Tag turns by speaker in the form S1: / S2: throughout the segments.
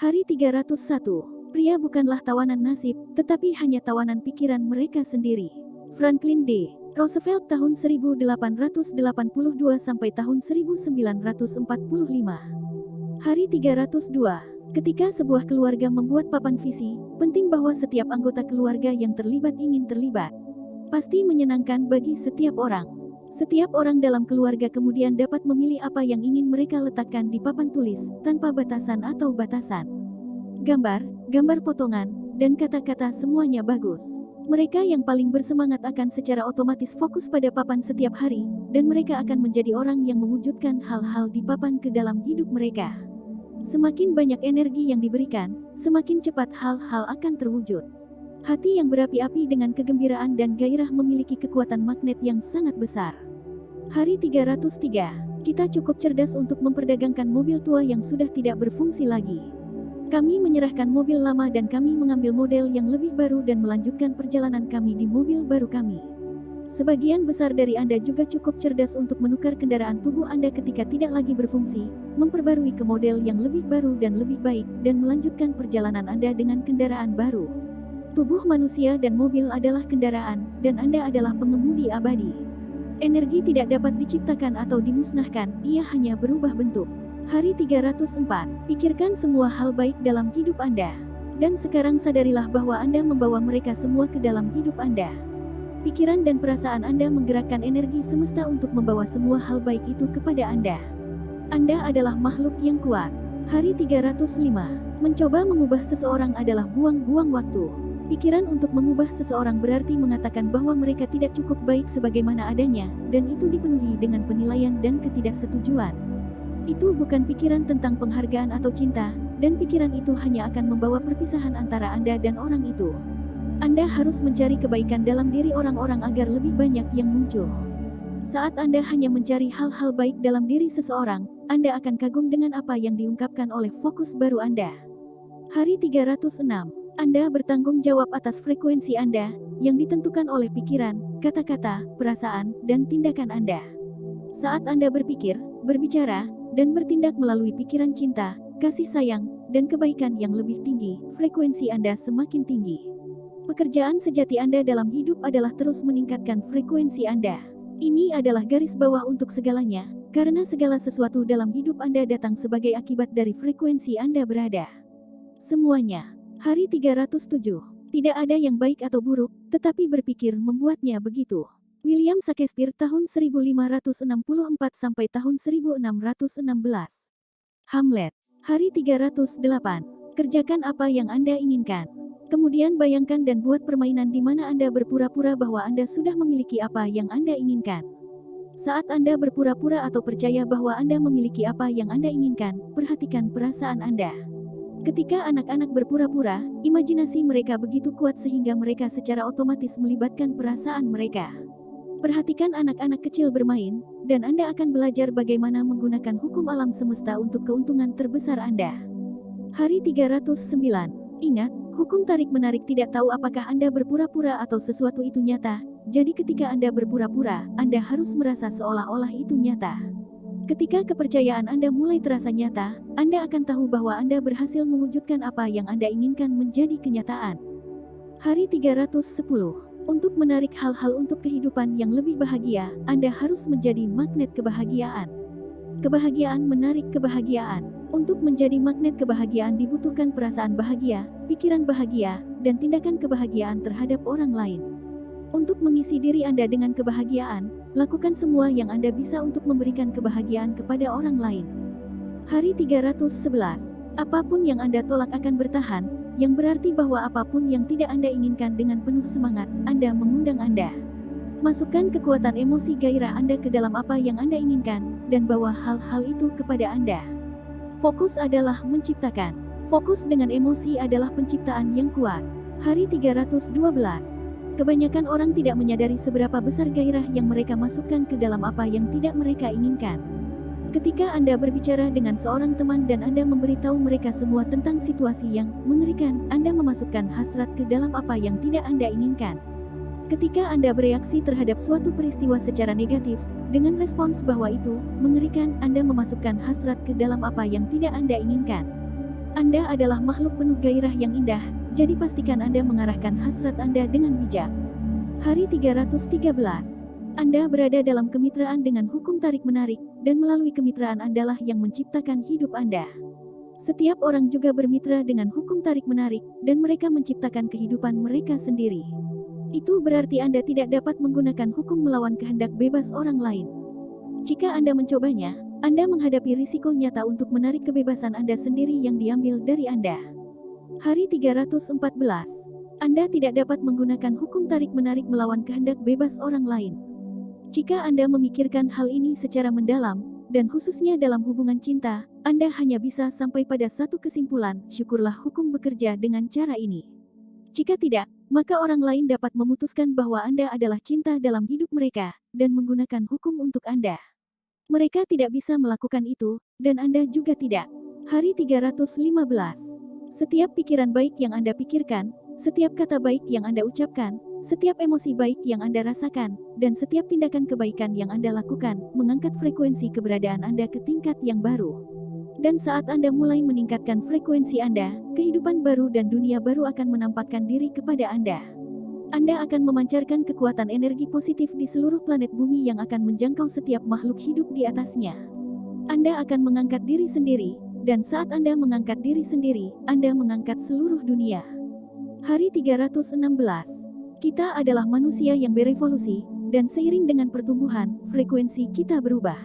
S1: Hari 301. Pria bukanlah tawanan nasib, tetapi hanya tawanan pikiran mereka sendiri. Franklin D. Roosevelt tahun 1882 sampai tahun 1945. Hari 302. Ketika sebuah keluarga membuat papan visi, penting bahwa setiap anggota keluarga yang terlibat ingin terlibat. Pasti menyenangkan bagi setiap orang. Setiap orang dalam keluarga kemudian dapat memilih apa yang ingin mereka letakkan di papan tulis, tanpa batasan atau batasan. Gambar, gambar potongan, dan kata-kata semuanya bagus. Mereka yang paling bersemangat akan secara otomatis fokus pada papan setiap hari, dan mereka akan menjadi orang yang mewujudkan hal-hal di papan ke dalam hidup mereka. Semakin banyak energi yang diberikan, semakin cepat hal-hal akan terwujud. Hati yang berapi-api dengan kegembiraan dan gairah memiliki kekuatan magnet yang sangat besar. Hari 303. Kita cukup cerdas untuk memperdagangkan mobil tua yang sudah tidak berfungsi lagi. Kami menyerahkan mobil lama dan kami mengambil model yang lebih baru dan melanjutkan perjalanan kami di mobil baru kami. Sebagian besar dari Anda juga cukup cerdas untuk menukar kendaraan tubuh Anda ketika tidak lagi berfungsi, memperbarui ke model yang lebih baru dan lebih baik, dan melanjutkan perjalanan Anda dengan kendaraan baru. Tubuh manusia dan mobil adalah kendaraan, dan Anda adalah pengemudi abadi. Energi tidak dapat diciptakan atau dimusnahkan, ia hanya berubah bentuk. Hari 304. Pikirkan semua hal baik dalam hidup Anda. Dan sekarang sadarilah bahwa Anda membawa mereka semua ke dalam hidup Anda. Pikiran dan perasaan Anda menggerakkan energi semesta untuk membawa semua hal baik itu kepada Anda. Anda adalah makhluk yang kuat. Hari 305. Mencoba mengubah seseorang adalah buang-buang waktu. Pikiran untuk mengubah seseorang berarti mengatakan bahwa mereka tidak cukup baik sebagaimana adanya, dan itu dipenuhi dengan penilaian dan ketidaksetujuan. Itu bukan pikiran tentang penghargaan atau cinta, dan pikiran itu hanya akan membawa perpisahan antara Anda dan orang itu. Anda harus mencari kebaikan dalam diri orang-orang agar lebih banyak yang muncul. Saat Anda hanya mencari hal-hal baik dalam diri seseorang, Anda akan kagum dengan apa yang diungkapkan oleh fokus baru Anda. Hari 306. Anda bertanggung jawab atas frekuensi Anda, yang ditentukan oleh pikiran, kata-kata, perasaan, dan tindakan Anda. Saat Anda berpikir, berbicara, dan bertindak melalui pikiran cinta, kasih sayang, dan kebaikan yang lebih tinggi, frekuensi Anda semakin tinggi. Pekerjaan sejati Anda dalam hidup adalah terus meningkatkan frekuensi Anda. Ini adalah garis bawah untuk segalanya, karena segala sesuatu dalam hidup Anda datang sebagai akibat dari frekuensi Anda berada. Semuanya. Hari 307. Tidak ada yang baik atau buruk, tetapi berpikir membuatnya begitu. William Shakespeare tahun 1564 sampai tahun 1616. Hamlet. Hari 308. Kerjakan apa yang Anda inginkan. Kemudian bayangkan dan buat permainan di mana Anda berpura-pura bahwa Anda sudah memiliki apa yang Anda inginkan. Saat Anda berpura-pura atau percaya bahwa Anda memiliki apa yang Anda inginkan, perhatikan perasaan Anda. Ketika anak-anak berpura-pura, imajinasi mereka begitu kuat sehingga mereka secara otomatis melibatkan perasaan mereka. Perhatikan anak-anak kecil bermain, dan Anda akan belajar bagaimana menggunakan hukum alam semesta untuk keuntungan terbesar Anda. Hari 309. Ingat, hukum tarik-menarik tidak tahu apakah Anda berpura-pura atau sesuatu itu nyata, jadi ketika Anda berpura-pura, Anda harus merasa seolah-olah itu nyata. Ketika kepercayaan Anda mulai terasa nyata, Anda akan tahu bahwa Anda berhasil mewujudkan apa yang Anda inginkan menjadi kenyataan. Hari 310. Untuk menarik hal-hal untuk kehidupan yang lebih bahagia, Anda harus menjadi magnet kebahagiaan. Kebahagiaan menarik kebahagiaan. Untuk menjadi magnet kebahagiaan dibutuhkan perasaan bahagia, pikiran bahagia, dan tindakan kebahagiaan terhadap orang lain. Untuk mengisi diri Anda dengan kebahagiaan, lakukan semua yang Anda bisa untuk memberikan kebahagiaan kepada orang lain. Hari 311. Apapun yang Anda tolak akan bertahan, yang berarti bahwa apapun yang tidak Anda inginkan dengan penuh semangat, Anda mengundang Anda. Masukkan kekuatan emosi gairah Anda ke dalam apa yang Anda inginkan, dan bawa hal-hal itu kepada Anda. Fokus adalah menciptakan. Fokus dengan emosi adalah penciptaan yang kuat. Hari 312. Kebanyakan orang tidak menyadari seberapa besar gairah yang mereka masukkan ke dalam apa yang tidak mereka inginkan. Ketika Anda berbicara dengan seorang teman dan Anda memberitahu mereka semua tentang situasi yang mengerikan, Anda memasukkan hasrat ke dalam apa yang tidak Anda inginkan. Ketika Anda bereaksi terhadap suatu peristiwa secara negatif, dengan respons bahwa itu mengerikan, Anda memasukkan hasrat ke dalam apa yang tidak Anda inginkan. Anda adalah makhluk penuh gairah yang indah, jadi pastikan Anda mengarahkan hasrat Anda dengan bijak. Hari 313. Anda berada dalam kemitraan dengan hukum tarik-menarik, dan melalui kemitraan Andalah yang menciptakan hidup Anda. Setiap orang juga bermitra dengan hukum tarik-menarik, dan mereka menciptakan kehidupan mereka sendiri. Itu berarti Anda tidak dapat menggunakan hukum melawan kehendak bebas orang lain. Jika Anda mencobanya, Anda menghadapi risiko nyata untuk menarik kebebasan Anda sendiri yang diambil dari Anda. Hari 314. Anda tidak dapat menggunakan hukum tarik-menarik melawan kehendak bebas orang lain. Jika Anda memikirkan hal ini secara mendalam, dan khususnya dalam hubungan cinta, Anda hanya bisa sampai pada satu kesimpulan, syukurlah hukum bekerja dengan cara ini. Jika tidak, maka orang lain dapat memutuskan bahwa Anda adalah cinta dalam hidup mereka, dan menggunakan hukum untuk Anda. Mereka tidak bisa melakukan itu, dan Anda juga tidak. Hari 315. Setiap pikiran baik yang Anda pikirkan, setiap kata baik yang Anda ucapkan, setiap emosi baik yang Anda rasakan, dan setiap tindakan kebaikan yang Anda lakukan, mengangkat frekuensi keberadaan Anda ke tingkat yang baru. Dan saat Anda mulai meningkatkan frekuensi Anda, kehidupan baru dan dunia baru akan menampakkan diri kepada Anda. Anda akan memancarkan kekuatan energi positif di seluruh planet bumi yang akan menjangkau setiap makhluk hidup di atasnya. Anda akan mengangkat diri sendiri, dan saat Anda mengangkat diri sendiri, Anda mengangkat seluruh dunia. Hari 316. Kita adalah manusia yang berevolusi, dan seiring dengan pertumbuhan, frekuensi kita berubah.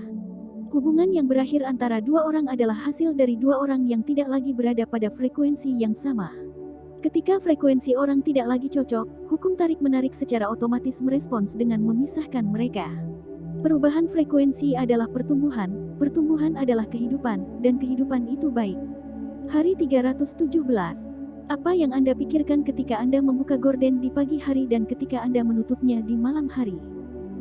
S1: Hubungan yang berakhir antara dua orang adalah hasil dari dua orang yang tidak lagi berada pada frekuensi yang sama. Ketika frekuensi orang tidak lagi cocok, hukum tarik-menarik secara otomatis merespons dengan memisahkan mereka. Perubahan frekuensi adalah pertumbuhan, pertumbuhan adalah kehidupan, dan kehidupan itu baik. Hari 317. Apa yang Anda pikirkan ketika Anda membuka gorden di pagi hari dan ketika Anda menutupnya di malam hari?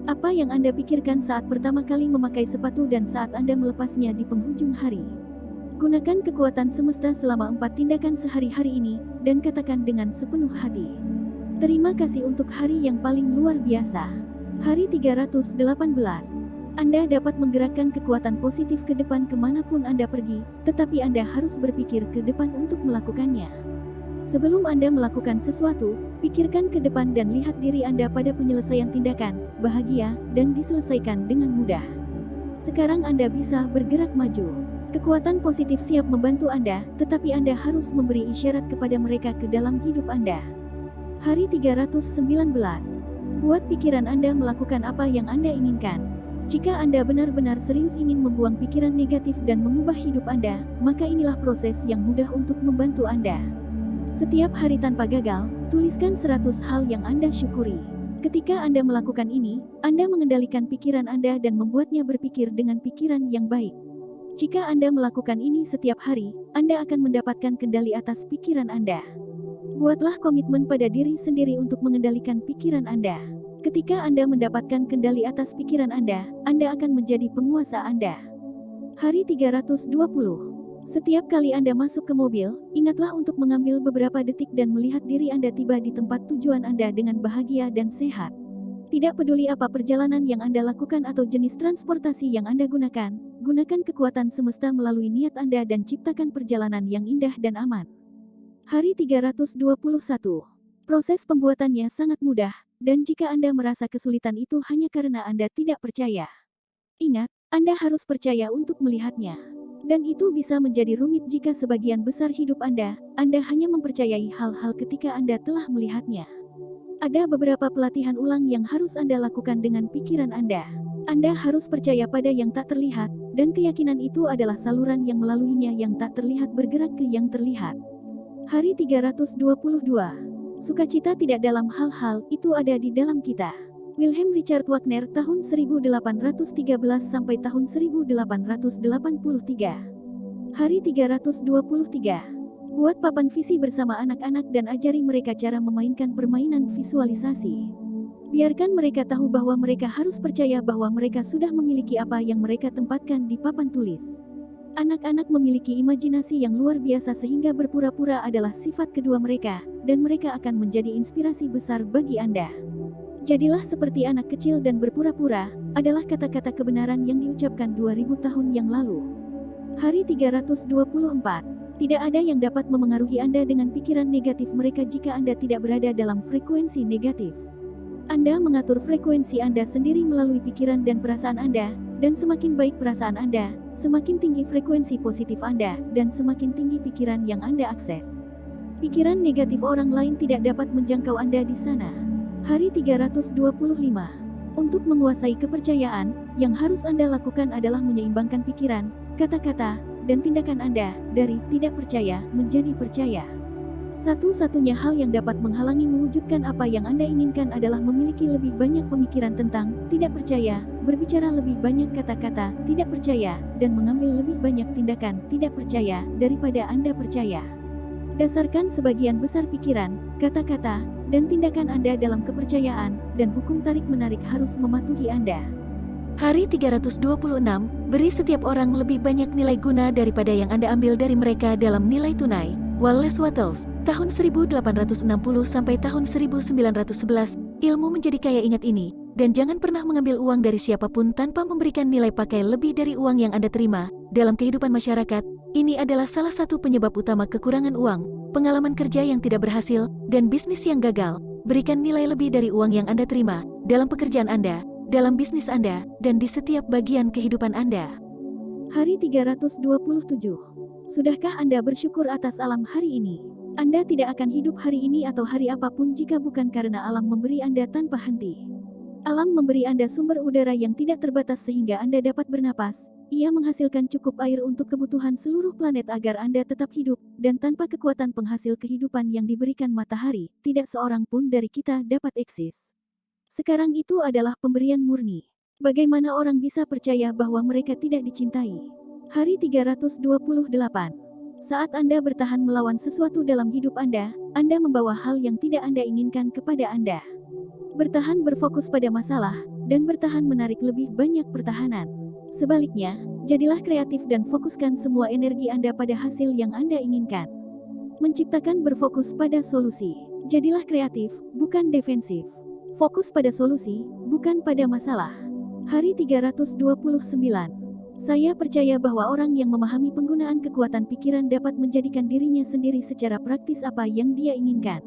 S1: Apa yang Anda pikirkan saat pertama kali memakai sepatu dan saat Anda melepasnya di penghujung hari? Gunakan kekuatan semesta selama 4 tindakan sehari-hari ini, dan katakan dengan sepenuh hati. Terima kasih untuk hari yang paling luar biasa. Hari 318. Anda dapat menggerakkan kekuatan positif ke depan kemanapun Anda pergi, tetapi Anda harus berpikir ke depan untuk melakukannya. Sebelum Anda melakukan sesuatu, pikirkan ke depan dan lihat diri Anda pada penyelesaian tindakan, bahagia, dan diselesaikan dengan mudah. Sekarang Anda bisa bergerak maju. Kekuatan positif siap membantu Anda, tetapi Anda harus memberi isyarat kepada mereka ke dalam hidup Anda. Hari 319. Buat pikiran Anda melakukan apa yang Anda inginkan. Jika Anda benar-benar serius ingin membuang pikiran negatif dan mengubah hidup Anda, maka inilah proses yang mudah untuk membantu Anda. Setiap hari tanpa gagal, tuliskan 100 hal yang Anda syukuri. Ketika Anda melakukan ini, Anda mengendalikan pikiran Anda dan membuatnya berpikir dengan pikiran yang baik. Jika Anda melakukan ini setiap hari, Anda akan mendapatkan kendali atas pikiran Anda. Buatlah komitmen pada diri sendiri untuk mengendalikan pikiran Anda. Ketika Anda mendapatkan kendali atas pikiran Anda akan menjadi penguasa Anda. Hari 320. Setiap kali Anda masuk ke mobil, ingatlah untuk mengambil beberapa detik dan melihat diri Anda tiba di tempat tujuan Anda dengan bahagia dan sehat. Tidak peduli apa perjalanan yang Anda lakukan atau jenis transportasi yang Anda gunakan, gunakan kekuatan semesta melalui niat Anda dan ciptakan perjalanan yang indah dan aman. Hari 321. Proses pembuatannya sangat mudah, dan jika Anda merasa kesulitan itu hanya karena Anda tidak percaya. Ingat, Anda harus percaya untuk melihatnya. Dan itu bisa menjadi rumit jika sebagian besar hidup Anda hanya mempercayai hal-hal ketika Anda telah melihatnya. Ada beberapa pelatihan ulang yang harus Anda lakukan dengan pikiran Anda. Anda harus percaya pada yang tak terlihat, dan keyakinan itu adalah saluran yang melaluinya yang tak terlihat bergerak ke yang terlihat. Hari 322. Sukacita tidak dalam hal-hal, itu ada di dalam kita. Wilhelm Richard Wagner tahun 1813 sampai tahun 1883. Hari 323. Buat papan visi bersama anak-anak dan ajari mereka cara memainkan permainan visualisasi. Biarkan mereka tahu bahwa mereka harus percaya bahwa mereka sudah memiliki apa yang mereka tempatkan di papan tulis. Anak-anak memiliki imajinasi yang luar biasa sehingga berpura-pura adalah sifat kedua mereka, dan mereka akan menjadi inspirasi besar bagi Anda. Jadilah seperti anak kecil dan berpura-pura, adalah kata-kata kebenaran yang diucapkan 2000 tahun yang lalu. Hari 324. Tidak ada yang dapat memengaruhi Anda dengan pikiran negatif mereka jika Anda tidak berada dalam frekuensi negatif. Anda mengatur frekuensi Anda sendiri melalui pikiran dan perasaan Anda, dan semakin baik perasaan Anda, semakin tinggi frekuensi positif Anda, dan semakin tinggi pikiran yang Anda akses. Pikiran negatif orang lain tidak dapat menjangkau Anda di sana. Hari 325. Untuk menguasai kepercayaan, yang harus Anda lakukan adalah menyeimbangkan pikiran, kata-kata, dan tindakan Anda, dari tidak percaya menjadi percaya. Satu-satunya hal yang dapat menghalangi mewujudkan apa yang Anda inginkan adalah memiliki lebih banyak pemikiran tentang tidak percaya, berbicara lebih banyak kata-kata tidak percaya, dan mengambil lebih banyak tindakan tidak percaya daripada Anda percaya. Dasarkan sebagian besar pikiran, kata-kata, dan tindakan Anda dalam kepercayaan, dan hukum tarik-menarik harus mematuhi Anda.
S2: Hari 326, beri setiap orang lebih banyak nilai guna daripada yang Anda ambil dari mereka dalam nilai tunai. Wallace Wattles, tahun 1860 sampai tahun 1911, ilmu menjadi kaya ingat ini, dan jangan pernah mengambil uang dari siapapun tanpa memberikan nilai pakai lebih dari uang yang Anda terima. Dalam kehidupan masyarakat, ini adalah salah satu penyebab utama kekurangan uang, pengalaman kerja yang tidak berhasil, dan bisnis yang gagal. Berikan nilai lebih dari uang yang Anda terima, dalam pekerjaan Anda, dalam bisnis Anda, dan di setiap bagian kehidupan Anda.
S1: Hari 327. Sudahkah Anda bersyukur atas alam hari ini? Anda tidak akan hidup hari ini atau hari apapun jika bukan karena alam memberi Anda tanpa henti. Alam memberi Anda sumber udara yang tidak terbatas sehingga Anda dapat bernapas. Ia menghasilkan cukup air untuk kebutuhan seluruh planet agar Anda tetap hidup, dan tanpa kekuatan penghasil kehidupan yang diberikan matahari, tidak seorang pun dari kita dapat eksis. Sekarang itu adalah pemberian murni. Bagaimana orang bisa percaya bahwa mereka tidak dicintai? Hari 328. Saat Anda bertahan melawan sesuatu dalam hidup Anda membawa hal yang tidak Anda inginkan kepada Anda. Bertahan berfokus pada masalah, dan bertahan menarik lebih banyak pertahanan. Sebaliknya, jadilah kreatif dan fokuskan semua energi Anda pada hasil yang Anda inginkan. Menciptakan berfokus pada solusi. Jadilah kreatif, bukan defensif. Fokus pada solusi, bukan pada masalah. Hari 329. Saya percaya bahwa orang yang memahami penggunaan kekuatan pikiran dapat menjadikan dirinya sendiri secara praktis apa yang dia inginkan.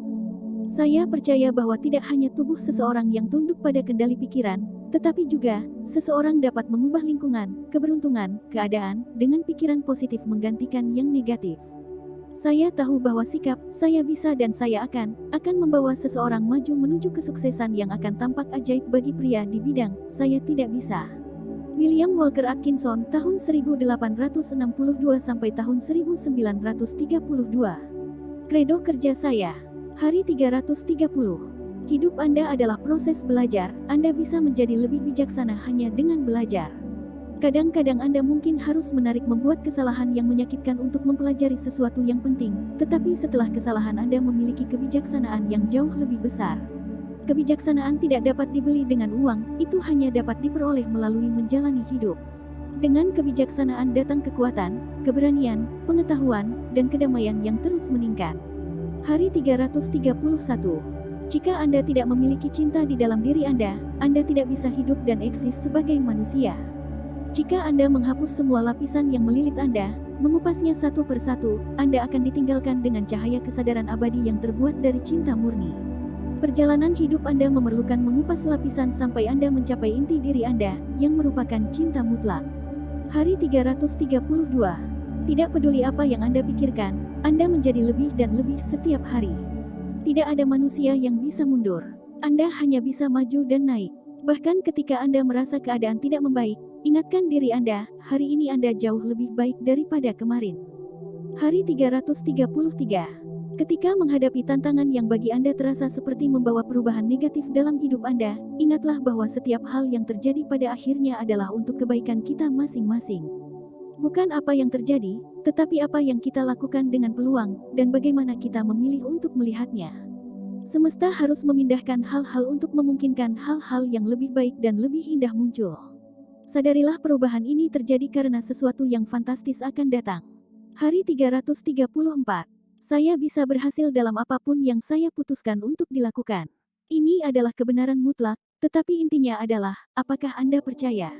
S1: Saya percaya bahwa tidak hanya tubuh seseorang yang tunduk pada kendali pikiran, tetapi juga, seseorang dapat mengubah lingkungan, keberuntungan, keadaan, dengan pikiran positif menggantikan yang negatif. Saya tahu bahwa sikap, saya bisa dan saya akan membawa seseorang maju menuju kesuksesan yang akan tampak ajaib bagi pria di bidang, saya tidak bisa. William Walker Atkinson, tahun 1862 sampai tahun 1932. Kredo kerja saya. Hari 330. Hidup Anda adalah proses belajar, Anda bisa menjadi lebih bijaksana hanya dengan belajar. Kadang-kadang Anda mungkin harus membuat kesalahan yang menyakitkan untuk mempelajari sesuatu yang penting, tetapi setelah kesalahan Anda memiliki kebijaksanaan yang jauh lebih besar. Kebijaksanaan tidak dapat dibeli dengan uang, itu hanya dapat diperoleh melalui menjalani hidup. Dengan kebijaksanaan datang kekuatan, keberanian, pengetahuan, dan kedamaian yang terus meningkat. Hari 331. Jika Anda tidak memiliki cinta di dalam diri Anda tidak bisa hidup dan eksis sebagai manusia. Jika Anda menghapus semua lapisan yang melilit Anda, mengupasnya satu persatu, Anda akan ditinggalkan dengan cahaya kesadaran abadi yang terbuat dari cinta murni. Perjalanan hidup Anda memerlukan mengupas lapisan sampai Anda mencapai inti diri Anda, yang merupakan cinta mutlak. Hari 332. Tidak peduli apa yang Anda pikirkan, Anda menjadi lebih dan lebih setiap hari. Tidak ada manusia yang bisa mundur. Anda hanya bisa maju dan naik. Bahkan ketika Anda merasa keadaan tidak membaik, ingatkan diri Anda, hari ini Anda jauh lebih baik daripada kemarin. Hari 333. Ketika menghadapi tantangan yang bagi Anda terasa seperti membawa perubahan negatif dalam hidup Anda, ingatlah bahwa setiap hal yang terjadi pada akhirnya adalah untuk kebaikan kita masing-masing. Bukan apa yang terjadi, tetapi apa yang kita lakukan dengan peluang, dan bagaimana kita memilih untuk melihatnya. Semesta harus memindahkan hal-hal untuk memungkinkan hal-hal yang lebih baik dan lebih indah muncul. Sadarilah perubahan ini terjadi karena sesuatu yang fantastis akan datang. Hari 334. Saya bisa berhasil dalam apapun yang saya putuskan untuk dilakukan. Ini adalah kebenaran mutlak, tetapi intinya adalah, apakah Anda percaya?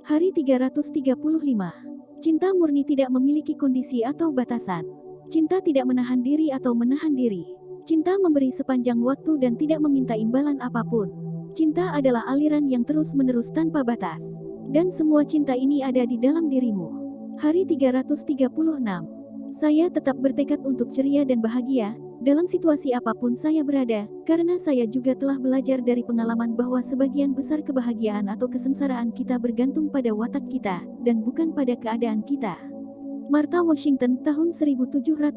S1: Hari 335. Cinta murni tidak memiliki kondisi atau batasan. Cinta tidak menahan diri atau menahan diri. Cinta memberi sepanjang waktu dan tidak meminta imbalan apapun. Cinta adalah aliran yang terus-menerus tanpa batas. Dan semua cinta ini ada di dalam dirimu. Hari 336. Saya tetap bertekad untuk ceria dan bahagia, dalam situasi apapun saya berada, karena saya juga telah belajar dari pengalaman bahwa sebagian besar kebahagiaan atau kesengsaraan kita bergantung pada watak kita, dan bukan pada keadaan kita. Martha Washington tahun 1732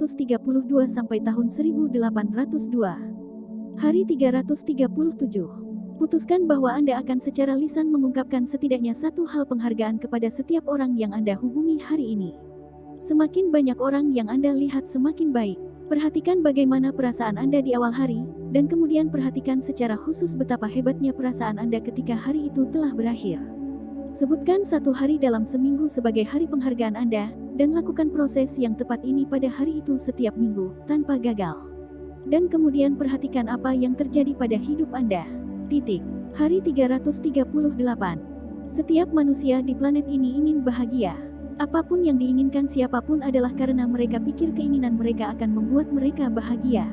S1: sampai tahun 1802. Hari 337. Putuskan bahwa Anda akan secara lisan mengungkapkan setidaknya satu hal penghargaan kepada setiap orang yang Anda hubungi hari ini. Semakin banyak orang yang Anda lihat semakin baik. Perhatikan bagaimana perasaan Anda di awal hari, dan kemudian perhatikan secara khusus betapa hebatnya perasaan Anda ketika hari itu telah berakhir. Sebutkan satu hari dalam seminggu sebagai hari penghargaan Anda, dan lakukan proses yang tepat ini pada hari itu setiap minggu, tanpa gagal. Dan kemudian perhatikan apa yang terjadi pada hidup Anda. Hari 338. Setiap manusia di planet ini ingin bahagia. Apapun yang diinginkan siapapun adalah karena mereka pikir keinginan mereka akan membuat mereka bahagia.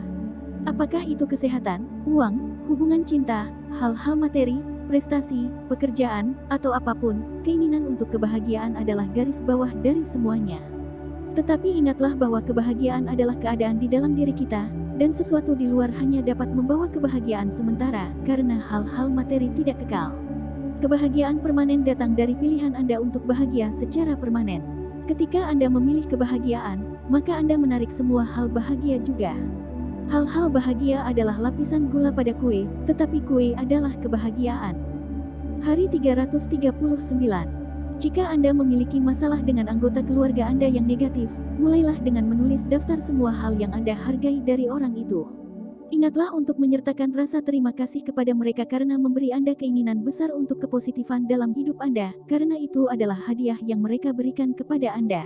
S1: Apakah itu kesehatan, uang, hubungan cinta, hal-hal materi, prestasi, pekerjaan, atau apapun, keinginan untuk kebahagiaan adalah garis bawah dari semuanya. Tetapi ingatlah bahwa kebahagiaan adalah keadaan di dalam diri kita, dan sesuatu di luar hanya dapat membawa kebahagiaan sementara, karena hal-hal materi tidak kekal. Kebahagiaan permanen datang dari pilihan Anda untuk bahagia secara permanen. Ketika Anda memilih kebahagiaan, maka Anda menarik semua hal bahagia juga. Hal-hal bahagia adalah lapisan gula pada kue, tetapi kue adalah kebahagiaan. Hari 339. Jika Anda memiliki masalah dengan anggota keluarga Anda yang negatif, mulailah dengan menulis daftar semua hal yang Anda hargai dari orang itu. Ingatlah untuk menyertakan rasa terima kasih kepada mereka karena memberi Anda keinginan besar untuk kepositifan dalam hidup Anda, karena itu adalah hadiah yang mereka berikan kepada Anda.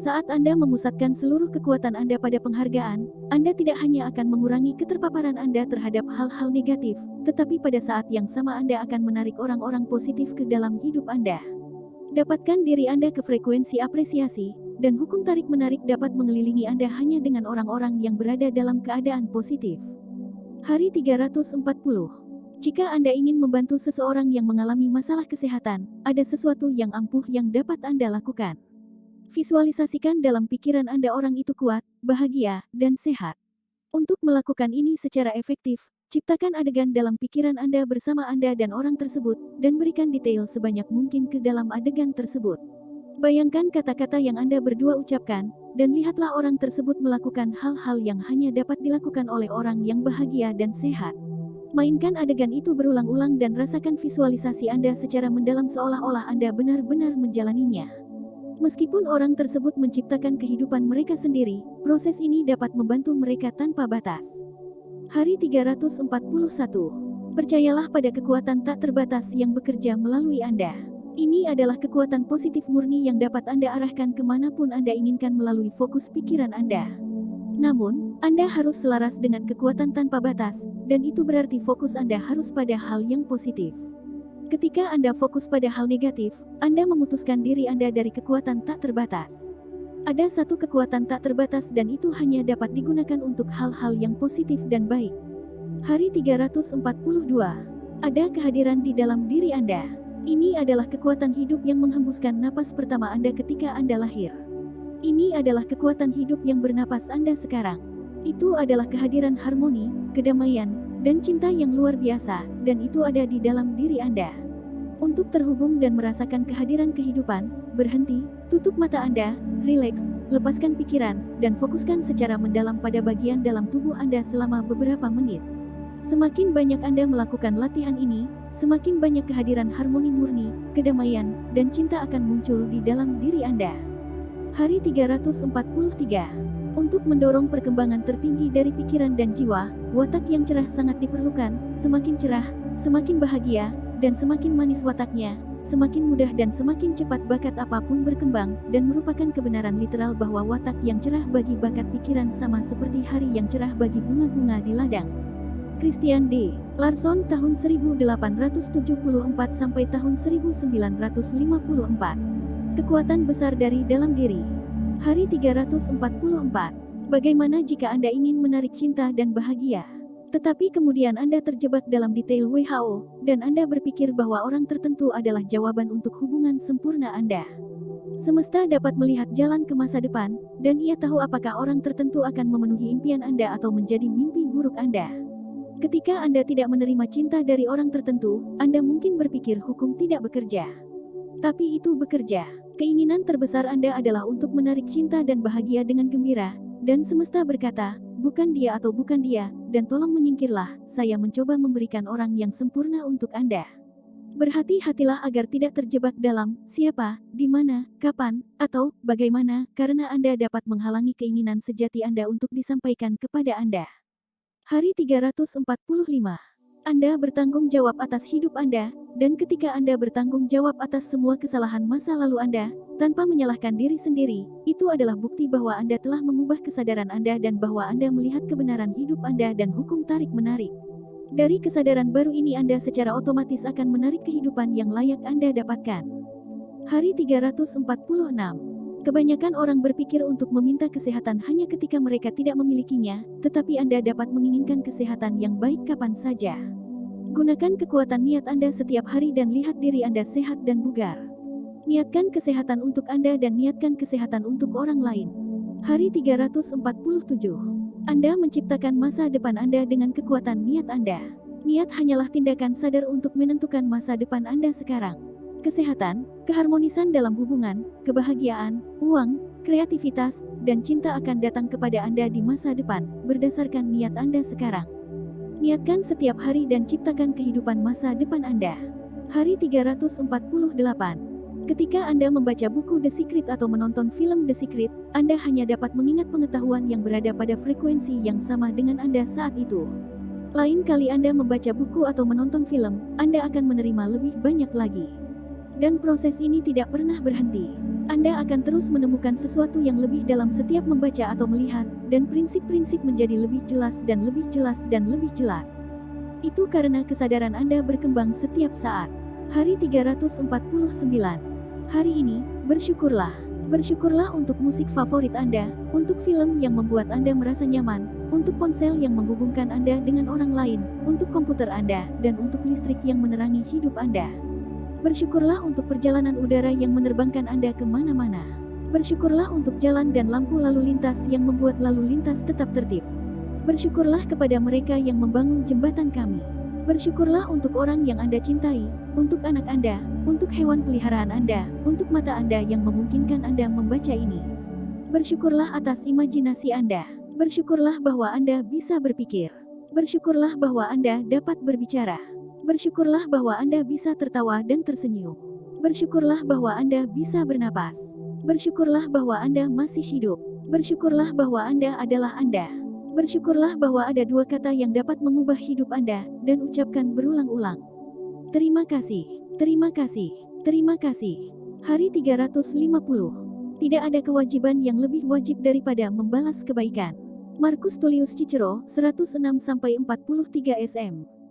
S1: Saat Anda memusatkan seluruh kekuatan Anda pada penghargaan, Anda tidak hanya akan mengurangi keterpaparan Anda terhadap hal-hal negatif, tetapi pada saat yang sama Anda akan menarik orang-orang positif ke dalam hidup Anda. Dapatkan diri Anda ke frekuensi apresiasi, dan hukum tarik-menarik dapat mengelilingi Anda hanya dengan orang-orang yang berada dalam keadaan positif. Hari 340. Jika Anda ingin membantu seseorang yang mengalami masalah kesehatan, ada sesuatu yang ampuh yang dapat Anda lakukan. Visualisasikan dalam pikiran Anda orang itu kuat, bahagia, dan sehat. Untuk melakukan ini secara efektif, ciptakan adegan dalam pikiran Anda bersama Anda dan orang tersebut, dan berikan detail sebanyak mungkin ke dalam adegan tersebut. Bayangkan kata-kata yang Anda berdua ucapkan, dan lihatlah orang tersebut melakukan hal-hal yang hanya dapat dilakukan oleh orang yang bahagia dan sehat. Mainkan adegan itu berulang-ulang dan rasakan visualisasi Anda secara mendalam seolah-olah Anda benar-benar menjalaninya. Meskipun orang tersebut menciptakan kehidupan mereka sendiri, proses ini dapat membantu mereka tanpa batas. Hari 341. Percayalah pada kekuatan tak terbatas yang bekerja melalui Anda. Ini adalah kekuatan positif murni yang dapat Anda arahkan kemanapun Anda inginkan melalui fokus pikiran Anda. Namun, Anda harus selaras dengan kekuatan tanpa batas, dan itu berarti fokus Anda harus pada hal yang positif. Ketika Anda fokus pada hal negatif, Anda memutuskan diri Anda dari kekuatan tak terbatas. Ada satu kekuatan tak terbatas dan itu hanya dapat digunakan untuk hal-hal yang positif dan baik. Hari 342. Ada kehadiran di dalam diri Anda. Ini adalah kekuatan hidup yang menghembuskan napas pertama Anda ketika Anda lahir. Ini adalah kekuatan hidup yang bernapas Anda sekarang. Itu adalah kehadiran harmoni, kedamaian, dan cinta yang luar biasa, dan itu ada di dalam diri Anda. Untuk terhubung dan merasakan kehadiran kehidupan, berhenti, tutup mata Anda, rileks, lepaskan pikiran, dan fokuskan secara mendalam pada bagian dalam tubuh Anda selama beberapa menit. Semakin banyak Anda melakukan latihan ini, semakin banyak kehadiran harmoni murni, kedamaian, dan cinta akan muncul di dalam diri Anda. Hari 343. Untuk mendorong perkembangan tertinggi dari pikiran dan jiwa, watak yang cerah sangat diperlukan. Semakin cerah, semakin bahagia, dan semakin manis wataknya, semakin mudah dan semakin cepat bakat apapun berkembang, dan merupakan kebenaran literal bahwa watak yang cerah bagi bakat pikiran sama seperti hari yang cerah bagi bunga-bunga di ladang. Christian D. Larson tahun 1874 sampai tahun 1954. Kekuatan besar dari dalam diri. Hari 344. Bagaimana jika Anda ingin menarik cinta dan bahagia? Tetapi kemudian Anda terjebak dalam detail WHO, dan Anda berpikir bahwa orang tertentu adalah jawaban untuk hubungan sempurna Anda. Semesta dapat melihat jalan ke masa depan, dan ia tahu apakah orang tertentu akan memenuhi impian Anda atau menjadi mimpi buruk Anda. Ketika Anda tidak menerima cinta dari orang tertentu, Anda mungkin berpikir hukum tidak bekerja. Tapi itu bekerja. Keinginan terbesar Anda adalah untuk menarik cinta dan bahagia dengan gembira, dan semesta berkata, bukan dia atau bukan dia, dan tolong menyingkirlah, saya mencoba memberikan orang yang sempurna untuk Anda. Berhati-hatilah agar tidak terjebak dalam siapa, di mana, kapan, atau bagaimana, karena Anda dapat menghalangi keinginan sejati Anda untuk disampaikan kepada Anda. Hari 345. Anda bertanggung jawab atas hidup Anda, dan ketika Anda bertanggung jawab atas semua kesalahan masa lalu Anda, tanpa menyalahkan diri sendiri, itu adalah bukti bahwa Anda telah mengubah kesadaran Anda dan bahwa Anda melihat kebenaran hidup Anda dan hukum tarik-menarik. Dari kesadaran baru ini Anda secara otomatis akan menarik kehidupan yang layak Anda dapatkan. Hari 346. Kebanyakan orang berpikir untuk meminta kesehatan hanya ketika mereka tidak memilikinya, tetapi Anda dapat menginginkan kesehatan yang baik kapan saja. Gunakan kekuatan niat Anda setiap hari dan lihat diri Anda sehat dan bugar. Niatkan kesehatan untuk Anda dan niatkan kesehatan untuk orang lain. Hari 347. Anda menciptakan masa depan Anda dengan kekuatan niat Anda. Niat hanyalah tindakan sadar untuk menentukan masa depan Anda sekarang. Kesehatan, keharmonisan dalam hubungan, kebahagiaan, uang, kreativitas, dan cinta akan datang kepada Anda di masa depan, berdasarkan niat Anda sekarang. Niatkan setiap hari dan ciptakan kehidupan masa depan Anda. Hari 348. Ketika Anda membaca buku The Secret atau menonton film The Secret, Anda hanya dapat mengingat pengetahuan yang berada pada frekuensi yang sama dengan Anda saat itu. Lain kali Anda membaca buku atau menonton film, Anda akan menerima lebih banyak lagi. Dan proses ini tidak pernah berhenti. Anda akan terus menemukan sesuatu yang lebih dalam setiap membaca atau melihat, dan prinsip-prinsip menjadi lebih jelas dan lebih jelas dan lebih jelas. Itu karena kesadaran Anda berkembang setiap saat. Hari 349. Hari ini, bersyukurlah. Bersyukurlah untuk musik favorit Anda, untuk film yang membuat Anda merasa nyaman, untuk ponsel yang menghubungkan Anda dengan orang lain, untuk komputer Anda, dan untuk listrik yang menerangi hidup Anda. Bersyukurlah untuk perjalanan udara yang menerbangkan Anda kemana-mana. Bersyukurlah untuk jalan dan lampu lalu lintas yang membuat lalu lintas tetap tertib. Bersyukurlah kepada mereka yang membangun jembatan kami. Bersyukurlah untuk orang yang Anda cintai, untuk anak Anda, untuk hewan peliharaan Anda, untuk mata Anda yang memungkinkan Anda membaca ini. Bersyukurlah atas imajinasi Anda. Bersyukurlah bahwa Anda bisa berpikir. Bersyukurlah bahwa Anda dapat berbicara. Bersyukurlah bahwa Anda bisa tertawa dan tersenyum. Bersyukurlah bahwa Anda bisa bernapas. Bersyukurlah bahwa Anda masih hidup. Bersyukurlah bahwa Anda adalah Anda. Bersyukurlah bahwa ada dua kata yang dapat mengubah hidup Anda, dan ucapkan berulang-ulang. Terima kasih, terima kasih, terima kasih. Hari 350. Tidak ada kewajiban yang lebih wajib daripada membalas kebaikan. Marcus Tullius Cicero, 106-43 SM.